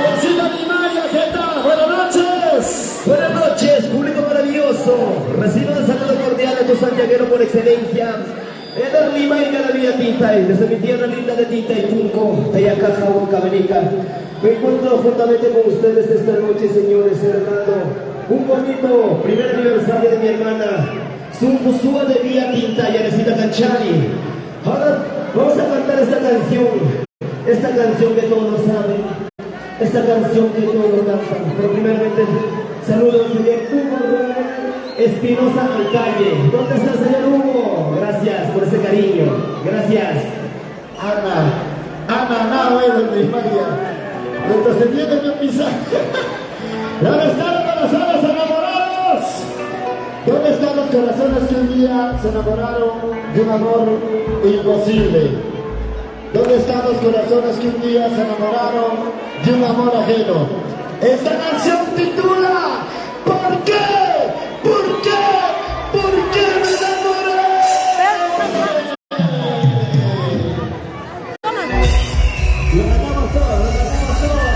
Señorcita Di María, ¿qué tal? Buenas noches. Buenas noches, público maravilloso. Reciban el saludo cordial de tu santiaguero por excelencia. Es de Rimaika de Villa Tintay, desde mi tierra linda de Tintay, Tunco, Tayacaja, Huancabenica. Me encuentro juntamente con ustedes esta noche, señores, celebrando un bonito primer aniversario de mi hermana, Zunfusúa de Villa Tintay, Arecita Canchani. Ahora vamos a cantar esta canción que todos saben, esta canción que todos cantan. Pero primeramente, saludo al señor Hugo Espinosa Alcalle. ¿Dónde está el señor Hugo? Gracias por ese cariño. Gracias. Ana, nada, de María. Entonces viene mi pizza. ¿Dónde están los corazones enamorados? ¿Dónde están los corazones que un día se enamoraron de un amor imposible? ¿Dónde están los corazones que un día se enamoraron de un amor ajeno? Esta canción titula ¿Por qué? ¿Por qué? ¿Por qué me enamoré? Lo cantamos todos, lo cantamos todos.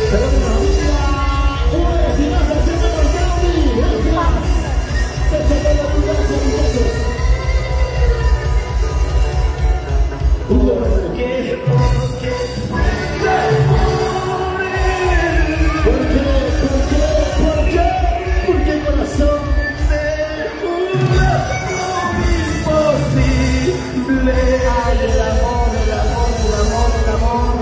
Saludos a la vida. Uy, si no se siente con Sandy. Gracias. Desde la vida, muchachos. ¿Por qué? ¿Por qué? Porque corazón de un imposible. Ay, el amor, el amor, el amor, el amor.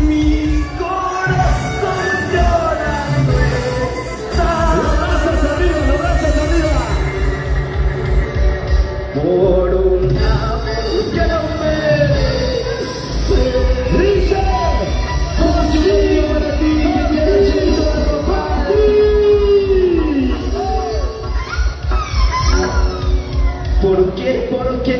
Mi corazón llorando está. Los brazos arriba, los brazos arriba. Por un amor que no merece. Dice, por ti, para ti, para ti. ¿Por qué? ¿Por qué?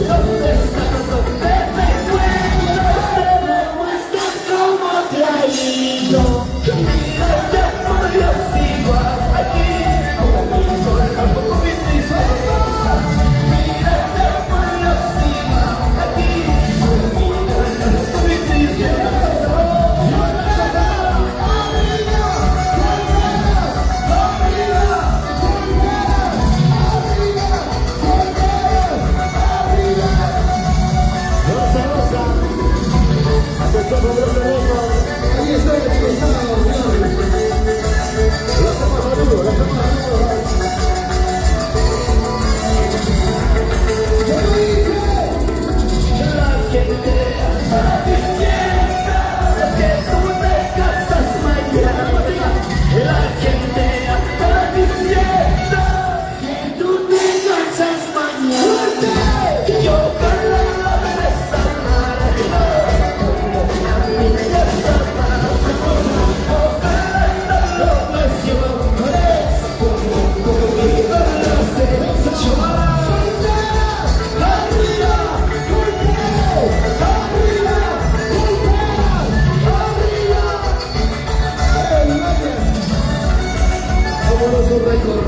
¿Dónde estás? ¿Dónde te encuentras? Te demuestras cómo te ha ido. Mírate por Dios igual aquí, conmigo tampoco viste solas. Mírate por Dios igual aquí, conmigo tampoco viste Ahí estoy, la estamos arriba, la estamos arriba. la gente anda diciendo que tú te casas mañana. La gente anda diciendo que tú te casas mañana. Yo con la de esta manera, como una niña sana, ojalá lo presiones, como conmigo lo has hecho. Vámonos un récord.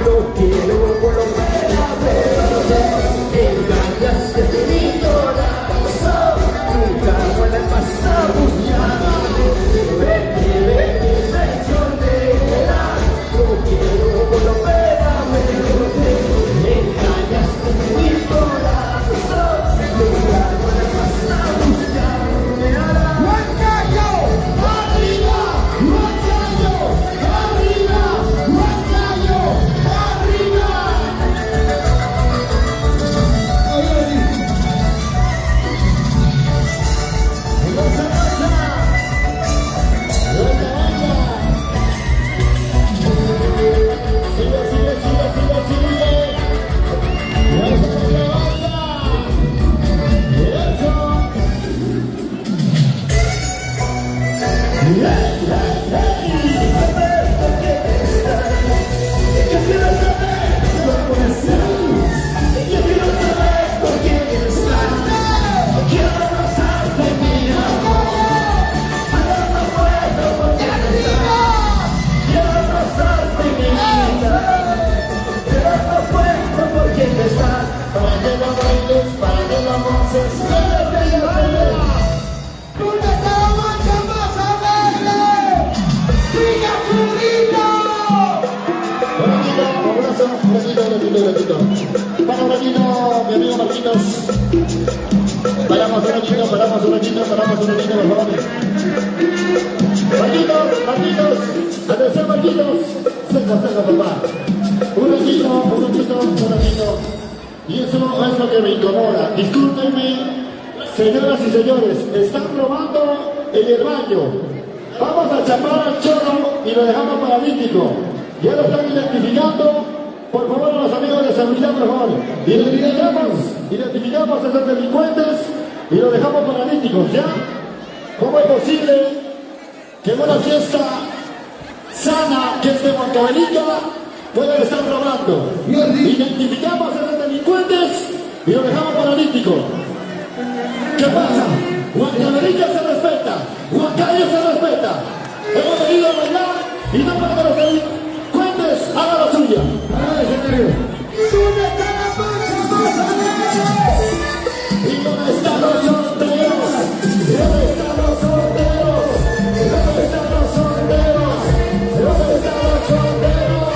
No quiero volver a ver. Engañaste mi corazón, nunca vuelvas más a buscar. Vete, traicionera, no quiero volver a ver. Engañaste mi corazón, nunca vuelvas más a buscar. Para Marquino, mi amigo Marquitos. Paramos un ratito, por favor. Marquitos, atención Marquitos. Seca, papá. Un ratito. Y eso es lo que me incomoda. Discúlpenme, señoras y señores, están robando en el baño. Vamos a chapar al chorro y lo dejamos paralítico. Ya lo están identificando. Por favor, a los amigos de seguridad, por favor. Identificamos a esos delincuentes y los dejamos paralíticos, ¿ya? ¿Cómo es posible que en una fiesta sana, que es de Huancavelica, pueden estar robando? Identificamos a esos delincuentes y los dejamos paralíticos. ¿Qué pasa? Huancavelica se respeta. Y no para que los delincuentes hagan lo suyo. ¿Dónde están las máximas? ¿Y dónde están los solteros? ¿Dónde están los solteros? ¿Dónde están los solteros? ¿Dónde están los solteros?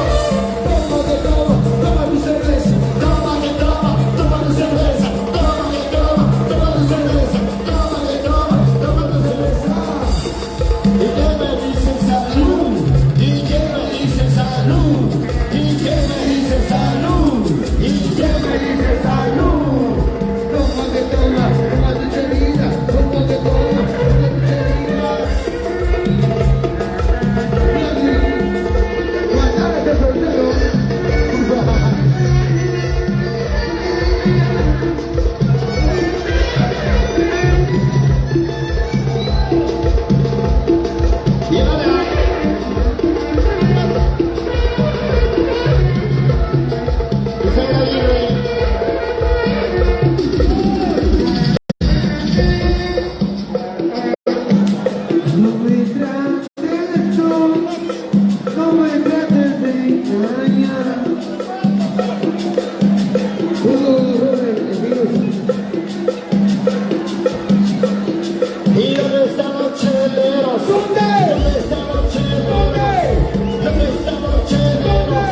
Toma que toma, toma tu cerveza. Toma que toma, toma tu cerveza. Toma que toma, toma tu cerveza. Toma que toma, toma tu cerveza. ¿Y qué me dice salud? ¿Y qué me dice salud? ¿Y qué me dice salud? ¿Y qué me dice salud? Toma que toma, toma tu cerveza. Toma que toma, toma tu cerveza. Guardar este soltero. Y ahora, José Aguirre. No me trates tú, no me trates de engañar. ¿Y dónde están los cheleros? ¿Dónde están los cheleros? ¿Dónde están los cheleros?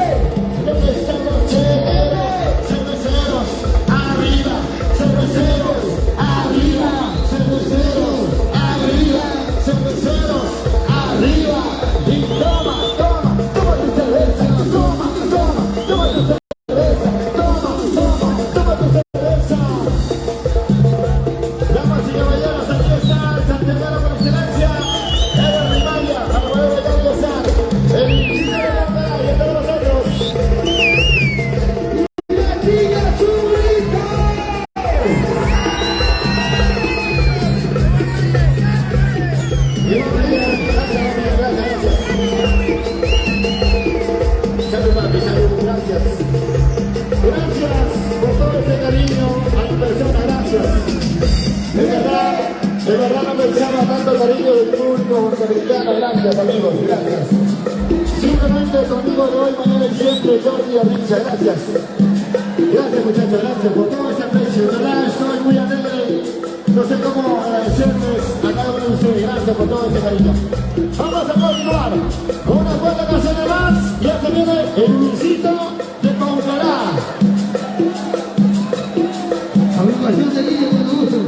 ¿Dónde están los cheleros? Cerveceros, arriba, cerveceros, arriba, cerveceros, arriba, cerveceros, arriba. Y toma, toma, toma tu cerveza, toma, toma, toma tu cerveza, toma, toma, toma tu cerveza. Damas y caballeros, aquí está el santiaguero por excelencia, Eder Rimalia, para poder bailar y gozar. El Chile de la Bandera y entre nosotros. ¡La Chica Churrito! Y vamos bien, gracias. Salud, papi, salud, gracias. Gracias por todo ese cariño a mi persona, gracias. De verdad no pensaba tanto cariño del público norteamericano, gracias amigos, gracias. Simplemente conmigo de hoy, mañana y siempre, Jordi Arrincha, gracias. Gracias muchachos, gracias por todo ese aprecio, de verdad estoy muy alegre, no sé cómo agradecerles a cada uno de ustedes, gracias por todo ese cariño. Vamos a continuar con una cuarta canción de más, y ya se viene el Luisito de Concará. Agrupación de Lidia cuando gusten.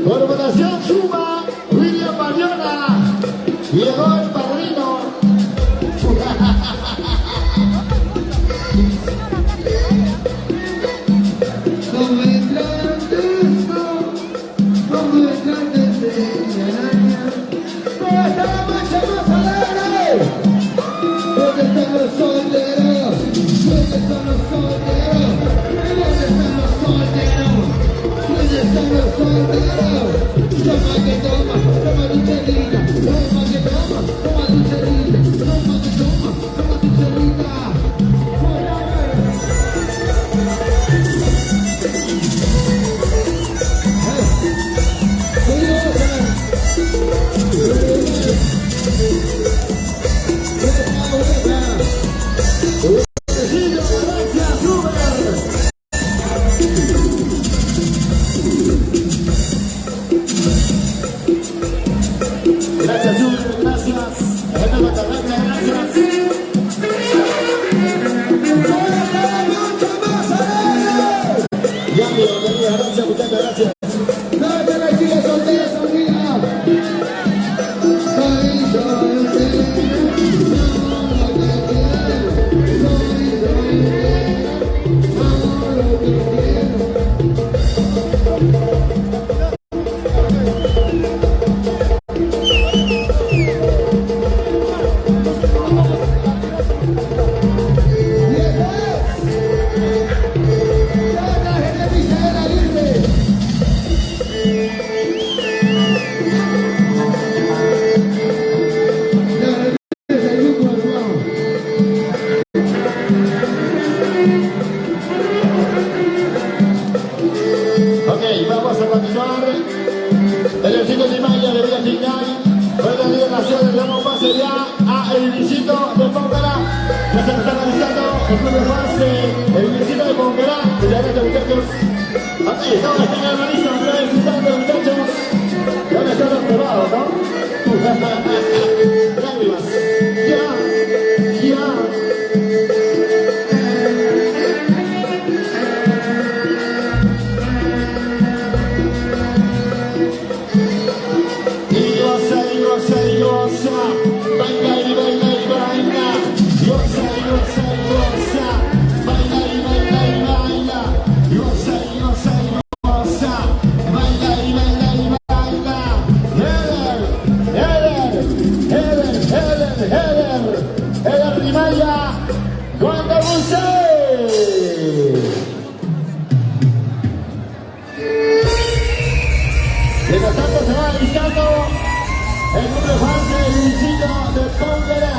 Corporación Suma, William Bayona, llegó el padrino. Ya se nos están alistando el club de fans el Universidad de Ponquerá. Muchas gracias, muchachos. Aquí estamos en la lista, felicitando, muchachos. Ya me están los probados, ¿no? Lágrimas. Ya. Y goza. Baila y baila y baila. Goza y goza. Baila y baila y baila. Goza y goza y goza. Baila y baila y baila. Eder Rimaya. Cuando buce. Mientras tanto se va alistando el grupo de fans del distrito de Ponquerá.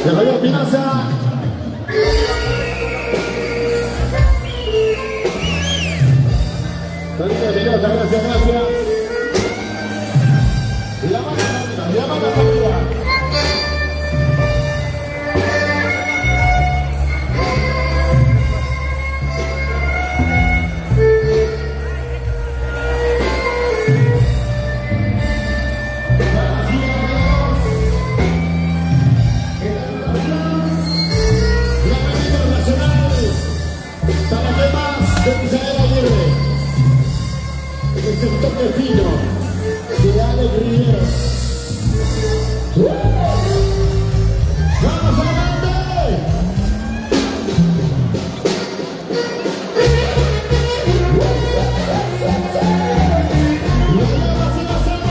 De Javier Espinosa. Tonito Espinosa, gracias. La mano arriba. Para temas de Misael Aguirre, el sector de Fino, de Alex Rivera. ¡Vamos adelante! ¡Lo llevas y lo hacemos!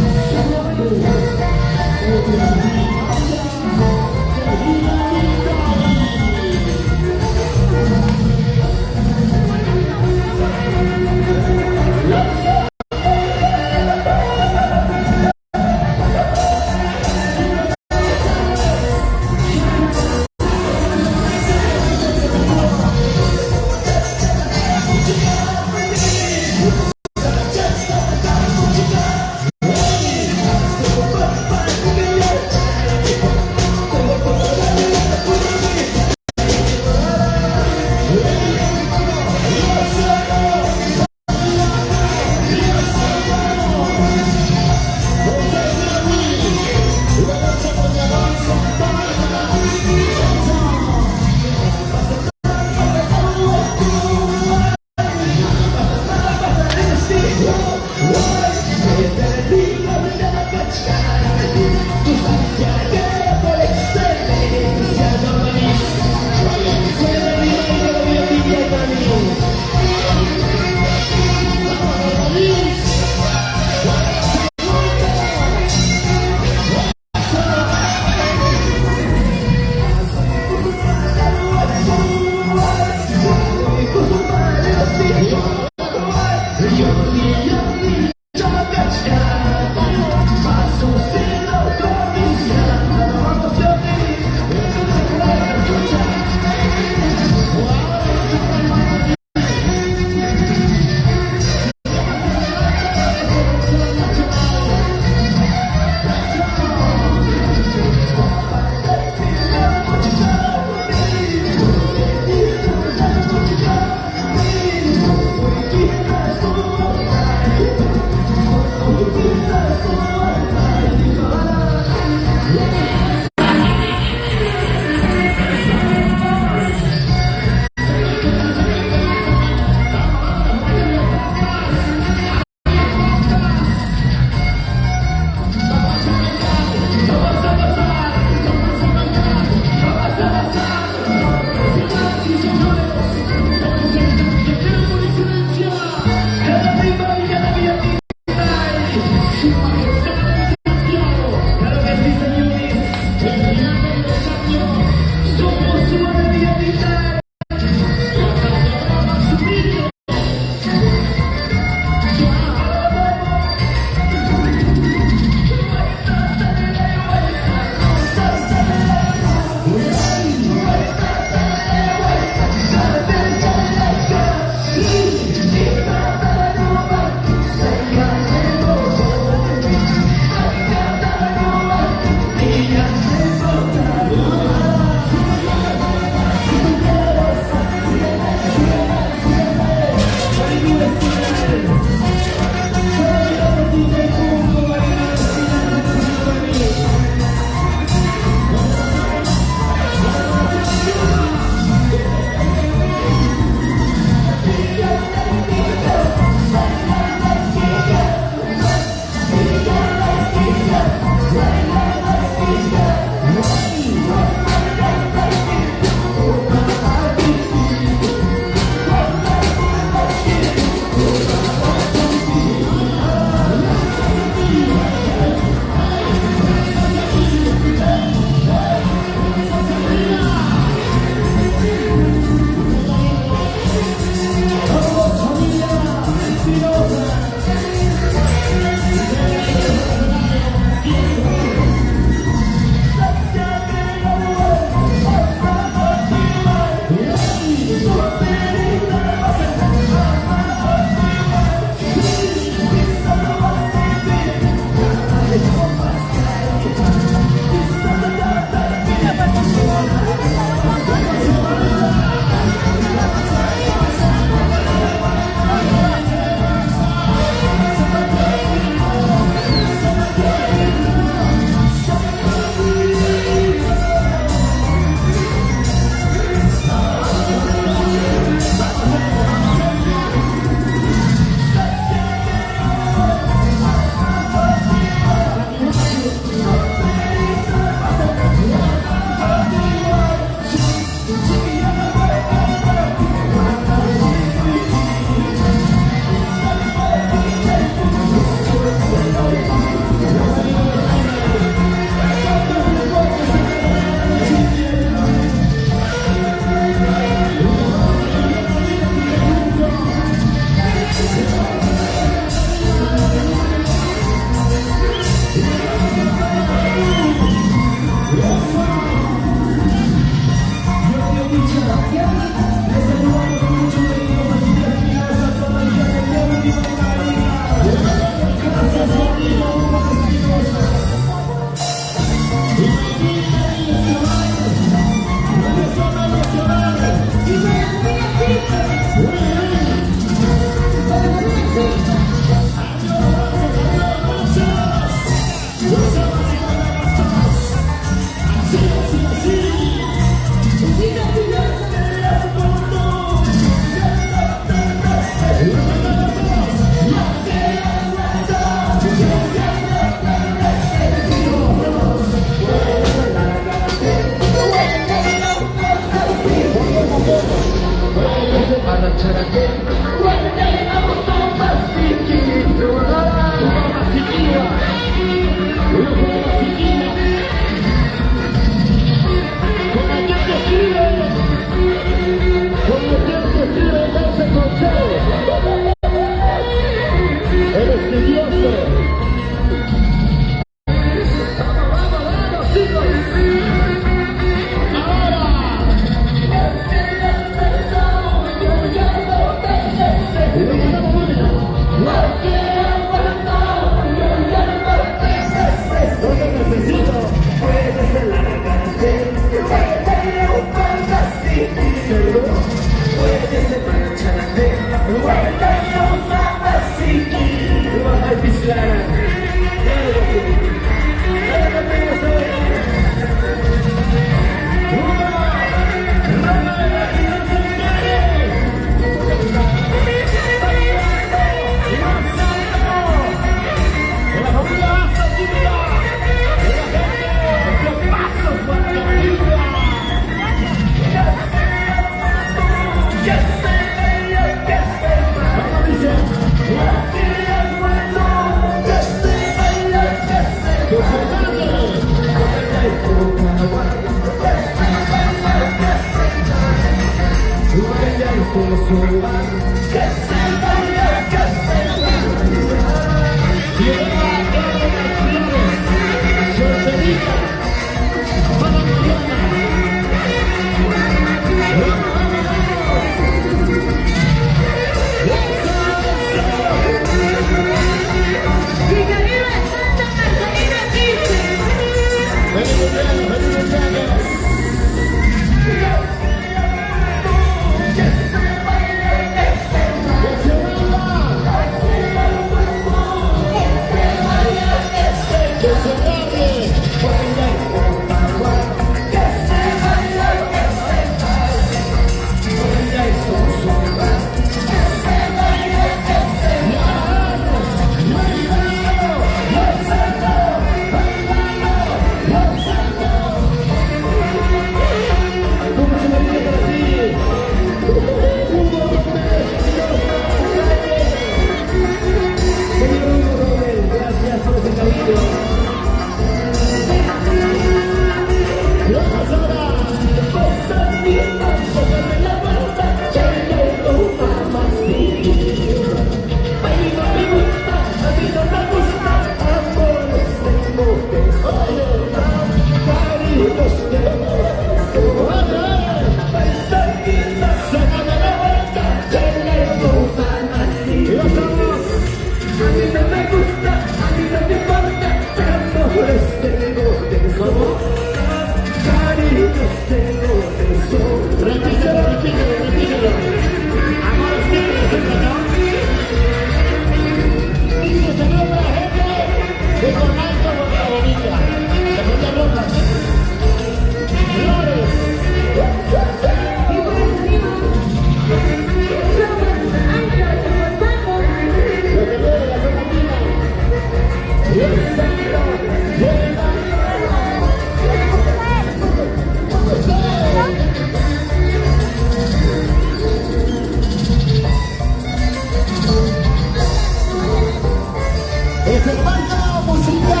Es el baile musical.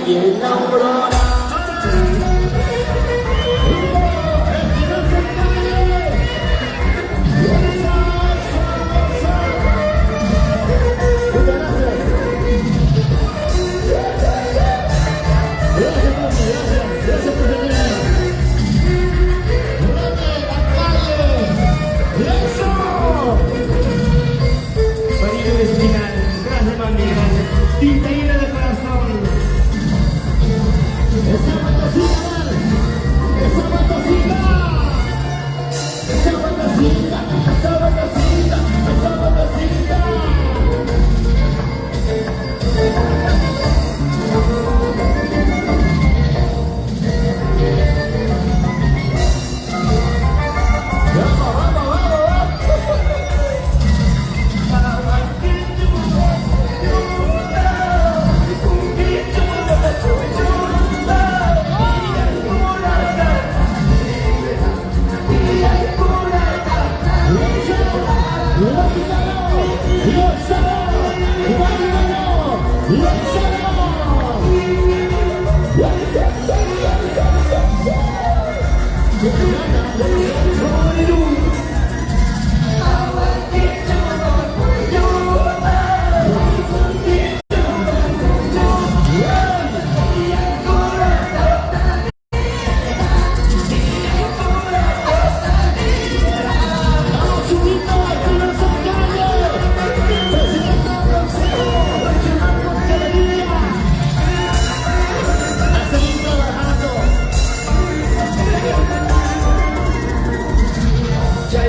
y en la aurora. Sonido espinal. Gracias, mami. Gracias. Tinta llena de corazón. Esa fantasía, esa fantasía, esa fantasía, esa fantasía, esa fantasía. Vamos, vamos, vamos, Ya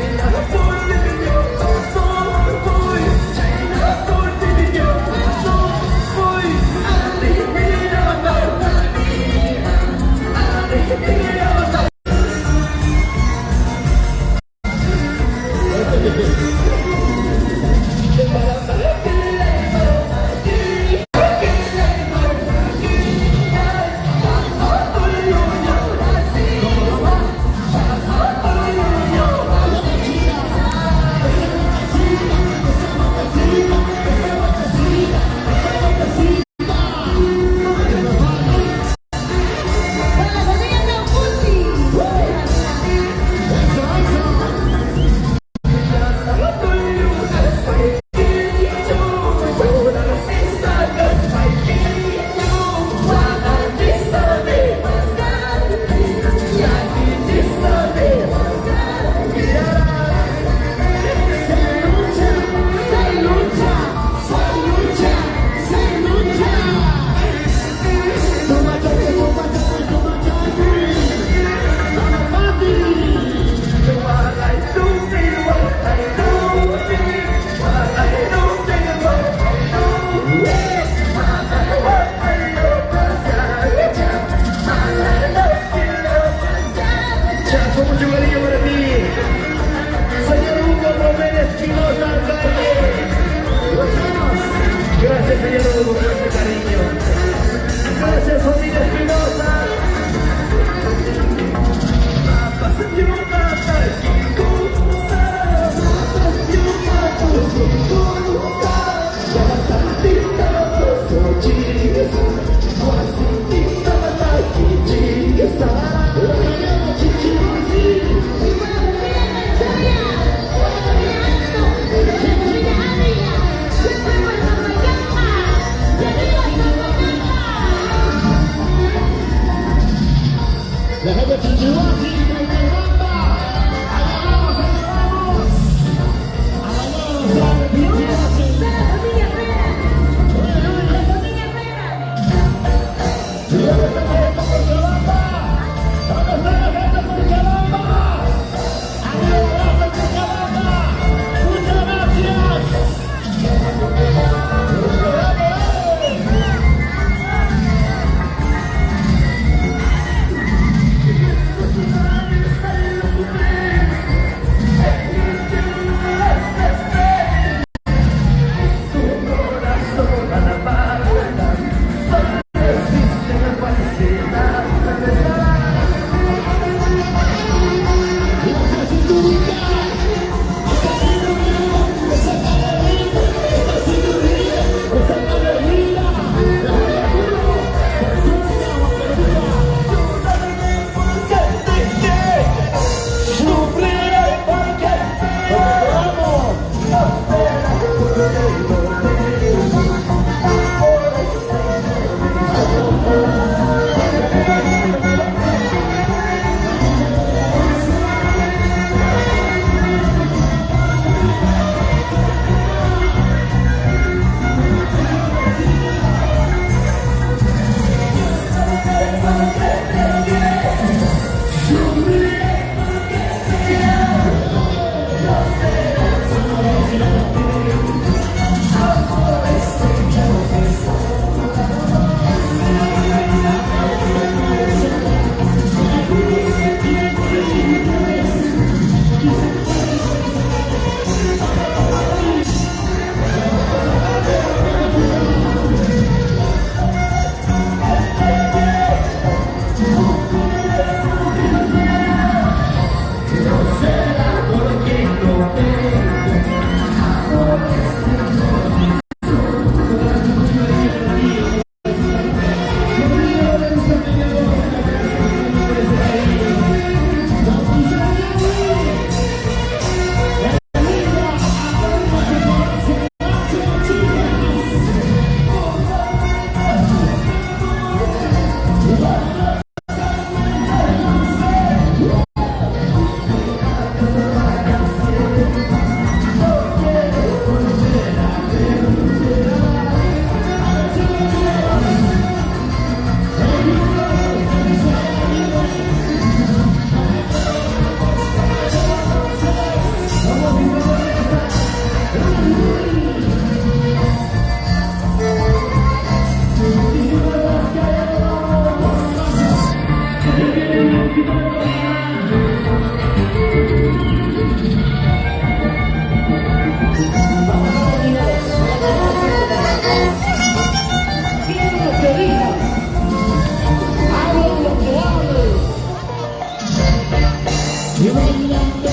y bailando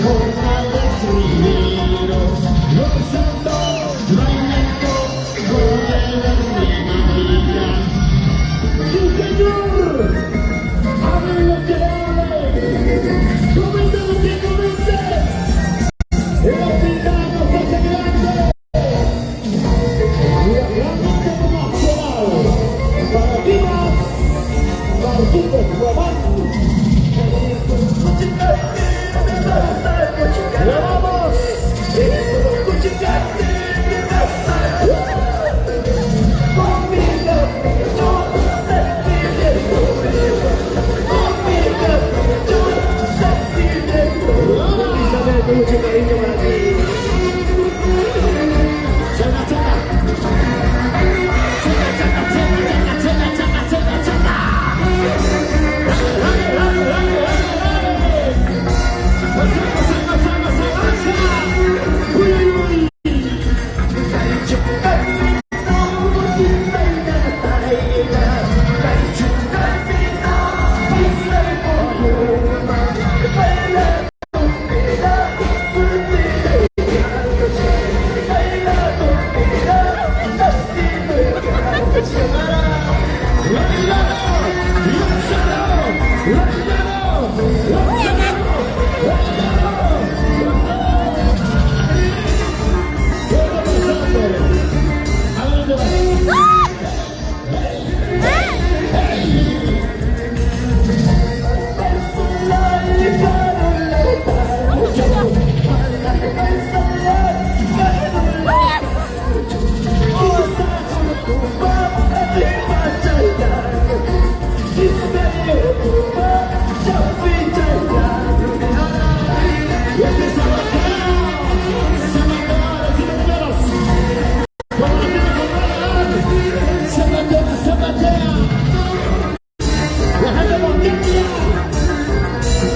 con alegríos, gozando, bailando con alegría. ¡Sí, señor! ¡Hable lo que hable! ¡Comente lo que comente! ¡El africano se hace grande! Y hablando como nacional, para Dimas, Martínez Román. ¡La vamos! Con mucho cariño para ti. ¡Chaca, chaca! ¡Chaca, chaca, chaca, chaca, chaca, chaca, chaca! ¡Dale, dale, dale, dale, dale, dale! ¡Uy, uy, uy!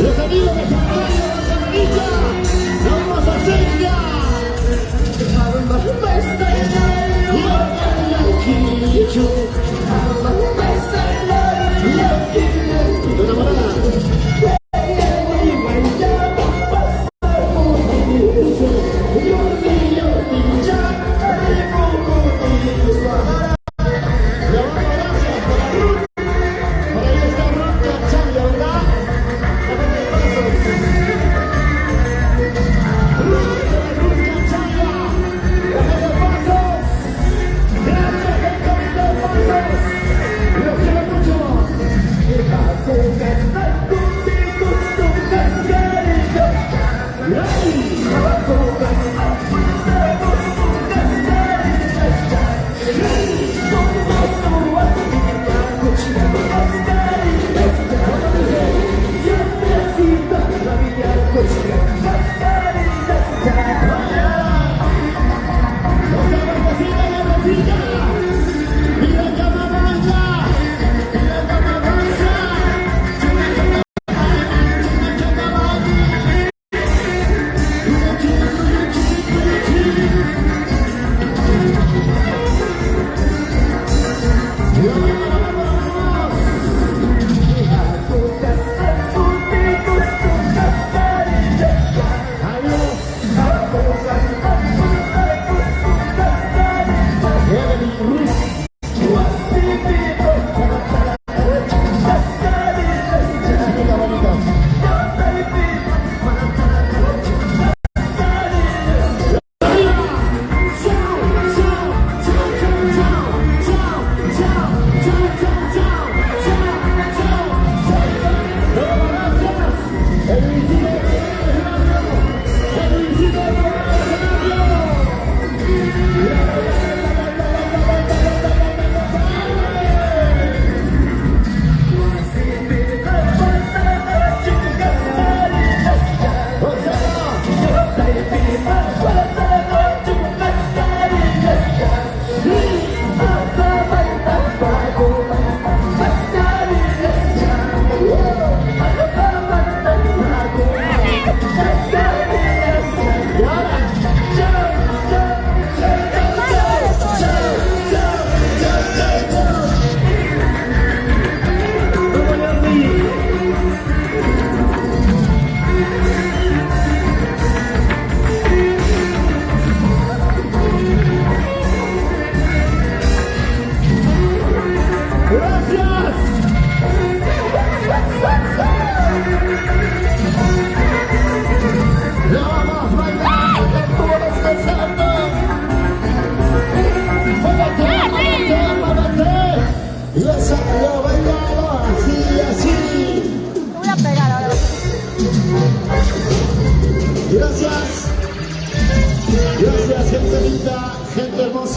Los amigos de Camarilla, de Camarilla, vamos a hacer ya. Tu enamorada.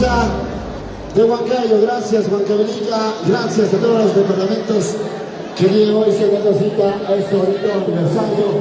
hermosa de Huancayo. Gracias, Huancavelica. Gracias a todos los departamentos que hoy se dan cita a este bonito aniversario.